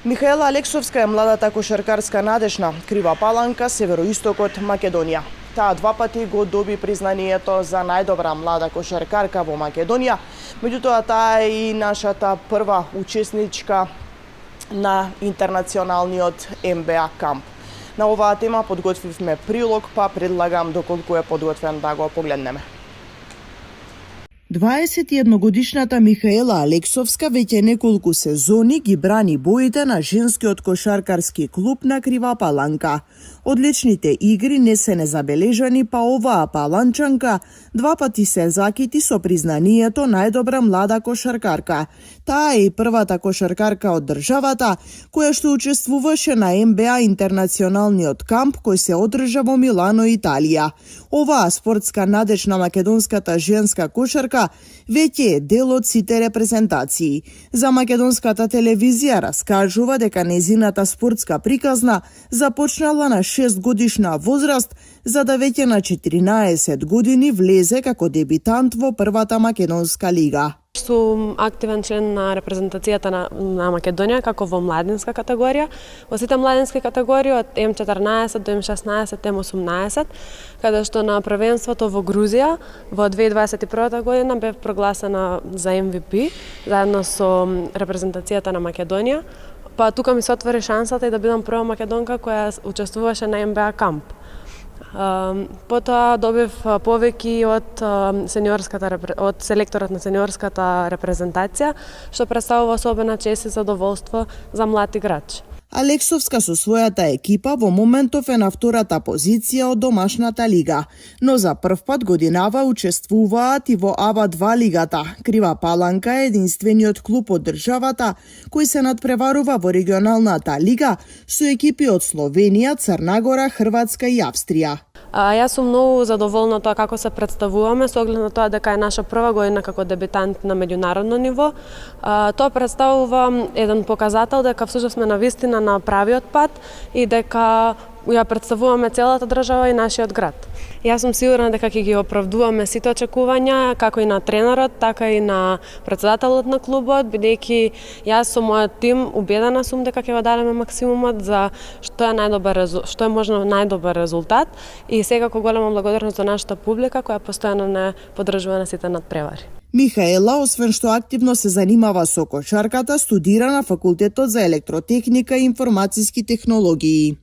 Михаела Алексовска е младата кошаркарска надеж на Крива Паланка, североистокот Македонија. Таа два пати го доби признанието за најдобра млада кошаркарка во Македонија, меѓутоа таа е и нашата прва учесничка на интернационалниот НБА камп. На оваа тема подготвивме прилог, па предлагам доколку е подготвен да го погледнеме. 21-годишната Михаела Алексовска веќе неколку сезони ги брани боите на женскиот кошаркарски клуб на Крива Паланка. Одличните игри не се незабележани, па оваа паланчанка два пати се закити со признанието најдобра млада кошаркарка. Таа е и првата кошаркарка од државата која што учествуваше на НБА интернационалниот камп кој се одржа во Милано, Италија. Оваа спортска надеж на македонската женска кошарка веќе е дел од сите репрезентации. За македонската телевизија раскажува дека незината спортска приказна започнала на 6 годишна возраст, за да веќе на 14 години влезе како дебитант во првата македонска лига. Сум активен член на репрезентацијата на Македонија како во младинска категорија. Во сите младински категории од М14 до М16, М18, каде што на првенството во Грузија во 2021 година бев прогласена за MVP заедно со репрезентацијата на Македонија. Па тука ми се отвори шансата и да бидам прва македонка која учествуваше на НБА камп. Потоа добив повеки од селекторот на сениорската репрезентација, што представува особена чест и задоволство за млад играч. Алексовска со својата екипа во моментов е на втората позиција од домашната лига, но за прв пат годинава учествуваат и во АБА-2 лигата. Крива Паланка е единствениот клуб од државата кој се надпреварува во регионалната лига со екипи од Словенија, Црна Гора, Хрватска и Австрија. Јас сум многу задоволна тоа како се представуваме, со оглед на тоа дека е наша прва година како дебитант на меѓународно ниво. Тоа представува еден показател дека всушност сме навистина на правиот пат и дека ја представуваме целата држава и нашиот град. Јас сум сигурна дека ќе ги оправдуваме сите очекувања, како и на тренерот, така и на претседателот на клубот, бидејќи јас со мојот тим убедена сум дека ќе го дадеме максимумот за што е можно најдобар резултат и секако голема благодарност за нашата публика која постојано не поддржува на сите надпревари. Михаела, освен што активно се занимава со кошарката, студира на факултетот за електротехника и информациски технологии.